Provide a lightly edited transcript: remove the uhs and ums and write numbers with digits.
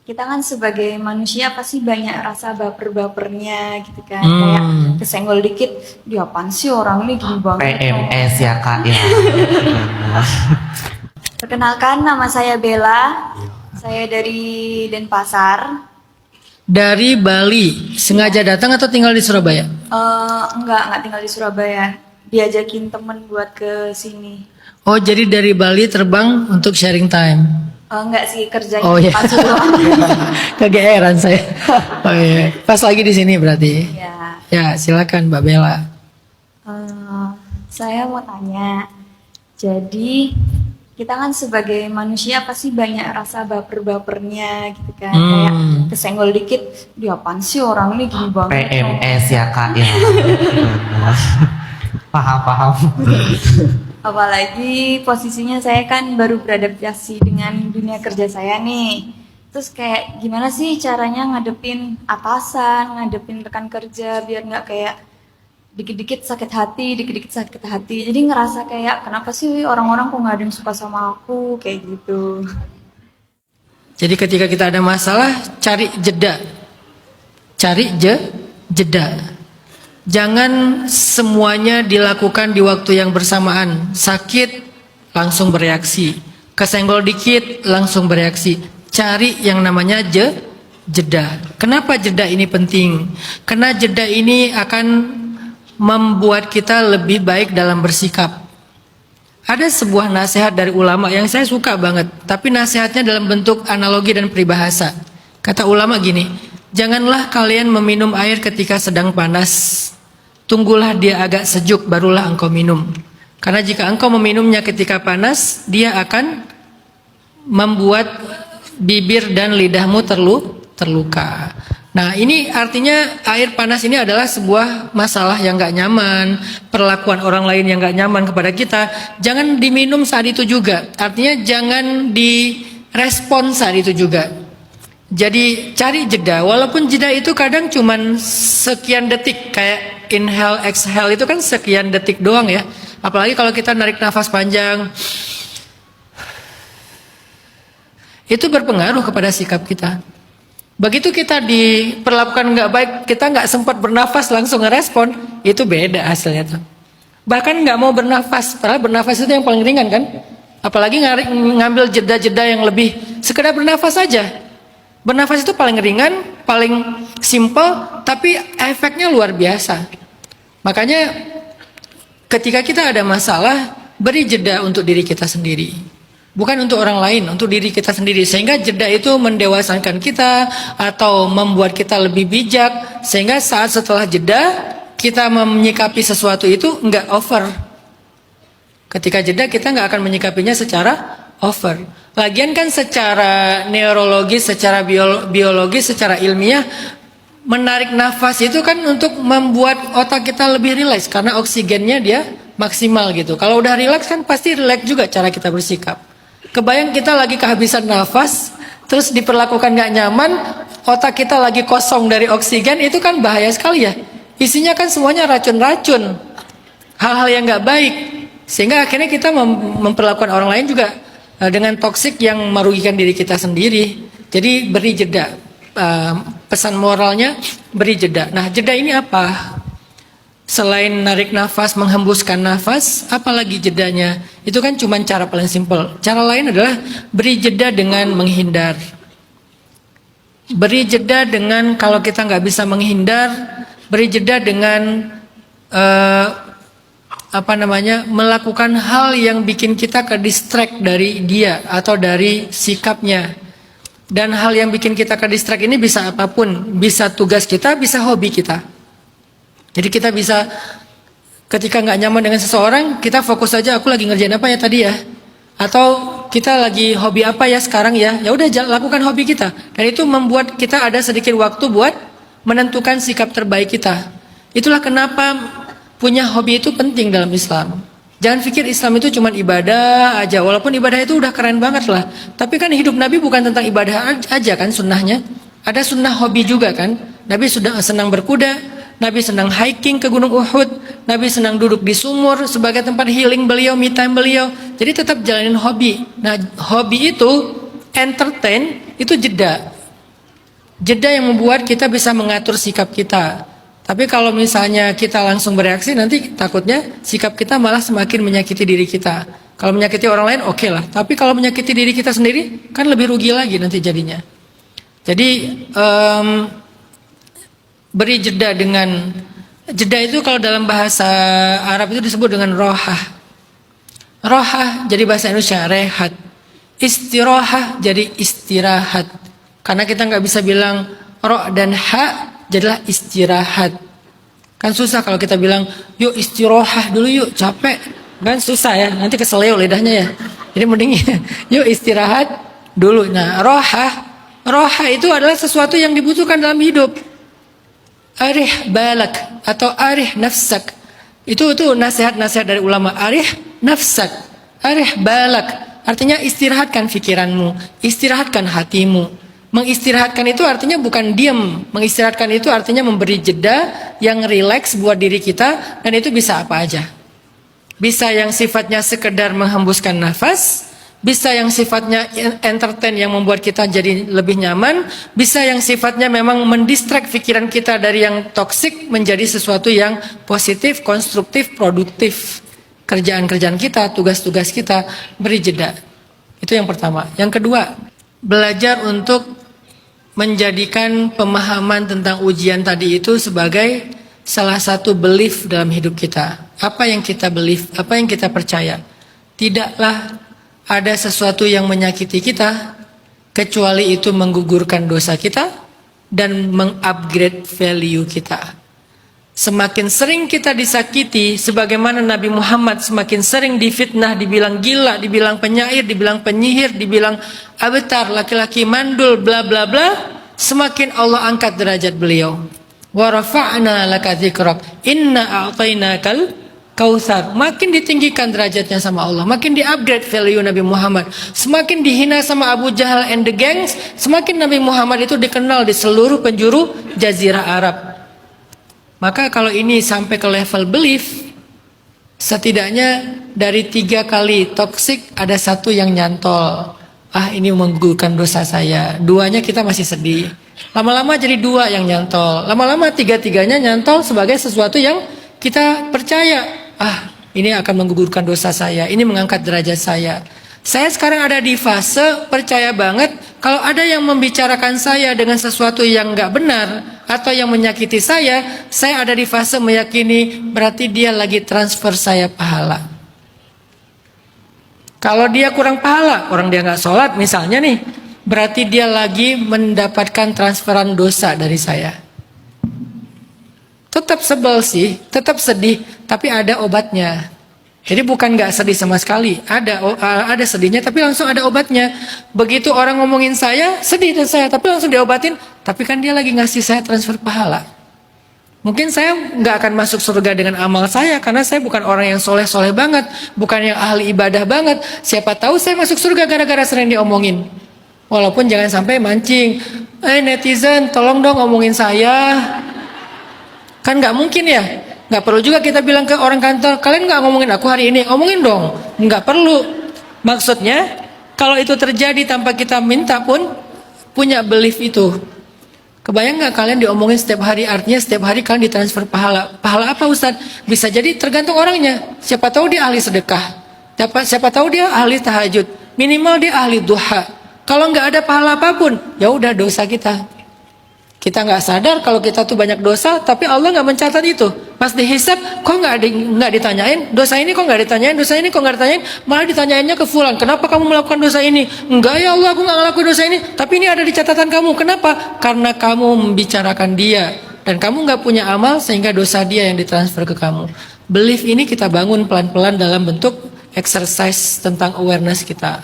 Kita kan sebagai manusia pasti banyak rasa baper-bapernya gitu kan. Kayak kesenggol dikit, dia apaan sih orang ini gini banget. PMS ya kak ya. Perkenalkan, nama saya Bella. Saya dari Denpasar. Dari Bali, sengaja datang atau tinggal di Surabaya? Enggak tinggal di Surabaya. Diajakin temen buat ke sini. Oh, jadi dari Bali terbang untuk sharing time. Enggak sih, kerjanya Oh iya. pas doang. Kegeeran saya. Oh iya, pas lagi di sini berarti. Ya, Ya, silakan Mbak Bella. saya mau tanya. Jadi kita kan sebagai manusia pasti banyak rasa baper-bapernya gitu kan. Kayak kesenggol dikit, dia apaan sih orang ini gini banget. PMS ya kak ya. Paham. Apalagi posisinya saya kan baru beradaptasi dengan dunia kerja saya nih. Terus kayak gimana sih caranya ngadepin atasan, ngadepin rekan kerja biar nggak kayak dikit-dikit sakit hati. Jadi ngerasa kayak kenapa sih orang-orang kok nggak ada yang suka sama aku kayak gitu. Jadi ketika kita ada masalah, cari jeda. Jeda. Jangan semuanya dilakukan di waktu yang bersamaan. Sakit, langsung bereaksi. Kesenggol dikit, langsung bereaksi. Cari yang namanya jeda. Kenapa jeda ini penting? Karena jeda ini akan membuat kita lebih baik dalam bersikap. Ada sebuah nasihat dari ulama yang saya suka banget, tapi nasihatnya dalam bentuk analogi dan peribahasa. Kata ulama gini, janganlah kalian meminum air ketika sedang panas. Tunggulah dia agak sejuk, barulah engkau minum. Karena jika engkau meminumnya ketika panas, dia akan membuat bibir dan lidahmu terluka. Nah, ini artinya air panas ini adalah sebuah masalah yang gak nyaman, perlakuan orang lain yang gak nyaman kepada kita. Jangan diminum saat itu juga. Artinya jangan direspon saat itu juga. Jadi cari jeda, walaupun jeda itu kadang cuman sekian detik, kayak inhale, exhale itu kan sekian detik doang ya. Apalagi kalau kita narik nafas panjang, itu berpengaruh kepada sikap kita. Begitu kita diperlakukan nggak baik, kita nggak sempat bernafas langsung ngerespon, itu beda hasilnya tuh. Bahkan nggak mau bernafas, padahal bernafas itu yang paling ringan kan. Apalagi ngambil jeda-jeda yang lebih, sekedar bernafas saja. Bernafas itu paling ringan, paling simple, tapi efeknya luar biasa. Makanya ketika kita ada masalah, beri jeda untuk diri kita sendiri. Bukan untuk orang lain, untuk diri kita sendiri. Sehingga jeda itu mendewasakan kita atau membuat kita lebih bijak. Sehingga saat setelah jeda, kita menyikapi sesuatu itu enggak over. Ketika jeda kita enggak akan menyikapinya secara over. Lagian kan secara neurologis, secara biologis, secara ilmiah, menarik nafas itu kan untuk membuat otak kita lebih rileks. Karena oksigennya dia maksimal gitu. Kalau udah rileks kan pasti rileks juga cara kita bersikap. Kebayang kita lagi kehabisan nafas, terus diperlakukan gak nyaman, otak kita lagi kosong dari oksigen, itu kan bahaya sekali ya. Isinya kan semuanya racun-racun, hal-hal yang gak baik. Sehingga akhirnya kita memperlakukan orang lain juga dengan toksik yang merugikan diri kita sendiri. Jadi beri jeda. Pesan moralnya beri jeda. Nah, jeda ini apa? Selain narik nafas, menghembuskan nafas, apalagi jedanya? Itu kan cuma cara paling simpel. Cara lain adalah beri jeda dengan menghindar. Beri jeda dengan, kalau kita nggak bisa menghindar, beri jeda dengan melakukan hal yang bikin kita ke distract dari dia atau dari sikapnya. Dan hal yang bikin kita ke distract ini bisa apapun, bisa tugas kita, bisa hobi kita. Jadi kita bisa ketika nggak nyaman dengan seseorang, kita fokus saja, aku lagi ngerjain apa ya tadi ya, atau kita lagi hobi apa ya sekarang ya, ya udah lakukan hobi kita. Dan itu membuat kita ada sedikit waktu buat menentukan sikap terbaik kita. Itulah kenapa punya hobi itu penting dalam Islam. Jangan pikir Islam itu cuma ibadah aja, walaupun ibadah itu udah keren banget lah. Tapi kan hidup Nabi bukan tentang ibadah aja kan sunnahnya. Ada sunnah hobi juga kan. Nabi sudah senang berkuda, Nabi senang hiking ke Gunung Uhud, Nabi senang duduk di sumur sebagai tempat healing beliau, me time beliau. Jadi tetap jalanin hobi. Nah, hobi itu entertain, itu jeda. Jeda yang membuat kita bisa mengatur sikap kita. Tapi kalau misalnya kita langsung bereaksi, nanti takutnya sikap kita malah semakin menyakiti diri kita. Kalau menyakiti orang lain oke lah, tapi kalau menyakiti diri kita sendiri kan lebih rugi lagi nanti jadinya. Jadi beri jeda dengan jeda itu kalau dalam bahasa Arab itu disebut dengan rohah. Rohah jadi bahasa Indonesia rehat. Istirahah jadi istirahat. Karena kita nggak bisa bilang ro dan ha jadilah istirahat. Kan susah kalau kita bilang yuk istirahah dulu yuk capek. Kan susah ya, nanti keseleo lidahnya ya. Jadi mending yuk istirahat dulu. Nah rohah itu adalah sesuatu yang dibutuhkan dalam hidup. Arih balak atau arih nafsak. Itu nasihat-nasihat dari ulama. Arih nafsak, arih balak. Artinya istirahatkan pikiranmu, istirahatkan hatimu. Mengistirahatkan itu artinya bukan diam. Mengistirahatkan itu artinya memberi jeda yang rileks buat diri kita. Dan itu bisa apa aja. Bisa yang sifatnya sekedar menghembuskan nafas. Bisa yang sifatnya entertain yang membuat kita jadi lebih nyaman. Bisa yang sifatnya memang mendistract pikiran kita dari yang toksik menjadi sesuatu yang positif, konstruktif, produktif. Kerjaan-kerjaan kita, tugas-tugas kita, beri jeda. Itu yang pertama. Yang kedua, belajar untuk menjadikan pemahaman tentang ujian tadi itu sebagai salah satu belief dalam hidup kita. Apa yang kita belief, apa yang kita percaya. Tidaklah ada sesuatu yang menyakiti kita kecuali itu menggugurkan dosa kita dan mengupgrade value kita. Semakin sering kita disakiti, sebagaimana Nabi Muhammad semakin sering difitnah, dibilang gila, dibilang penyair, dibilang penyihir, dibilang abtar, laki-laki mandul, bla bla bla, semakin Allah angkat derajat beliau. Wa rafa'na laka dzikrak, inna a'tainakal kautsar. Makin ditinggikan derajatnya sama Allah, makin di-upgrade value Nabi Muhammad. Semakin dihina sama Abu Jahal and the gangs, semakin Nabi Muhammad itu dikenal di seluruh penjuru jazirah Arab. Maka kalau ini sampai ke level belief, setidaknya dari 3 kali toksik ada 1 yang nyantol. Ah ini menggugurkan dosa saya. 2-nya kita masih sedih. Lama-lama jadi 2 yang nyantol. Lama-lama 3-3-nya nyantol sebagai sesuatu yang kita percaya. Ah ini akan menggugurkan dosa saya. Ini mengangkat derajat saya. Saya sekarang ada di fase percaya banget kalau ada yang membicarakan saya dengan sesuatu yang nggak benar atau yang menyakiti saya ada di fase meyakini berarti dia lagi transfer saya pahala. Kalau dia kurang pahala, orang dia nggak sholat misalnya nih, berarti dia lagi mendapatkan transferan dosa dari saya. Tetap sebel sih, tetap sedih, tapi ada obatnya. Jadi bukan nggak sedih sama sekali, ada sedihnya, tapi langsung ada obatnya. Begitu orang ngomongin saya, sedih dan saya, tapi langsung diobatin. Tapi kan dia lagi ngasih saya transfer pahala. Mungkin saya nggak akan masuk surga dengan amal saya, karena saya bukan orang yang soleh-soleh banget, bukan yang ahli ibadah banget. Siapa tahu saya masuk surga gara-gara sering diomongin. Walaupun jangan sampai mancing, netizen tolong dong ngomongin saya. Kan nggak mungkin ya. Nggak perlu juga kita bilang ke orang kantor, kalian nggak ngomongin aku hari ini, ngomongin dong. Nggak perlu. Maksudnya, kalau itu terjadi tanpa kita minta pun, punya belief itu. Kebayang nggak kalian diomongin setiap hari, artinya setiap hari kalian ditransfer pahala. Pahala apa Ustadz? Bisa jadi tergantung orangnya. Siapa tahu dia ahli sedekah. Siapa tahu dia ahli tahajud. Minimal dia ahli duha. Kalau nggak ada pahala apapun, ya udah dosa kita. Kita nggak sadar kalau kita tuh banyak dosa, tapi Allah nggak mencatat itu. Pas dihisab, kok nggak ditanyain dosa ini, kok nggak ditanyain dosa ini, kok nggak ditanyain, malah ditanyainnya ke fulan. Kenapa kamu melakukan dosa ini? Enggak ya Allah, aku nggak ngelakuin dosa ini, tapi ini ada di catatan kamu. Kenapa? Karena kamu membicarakan dia dan kamu nggak punya amal sehingga dosa dia yang ditransfer ke kamu. Belief ini kita bangun pelan-pelan dalam bentuk exercise tentang awareness kita.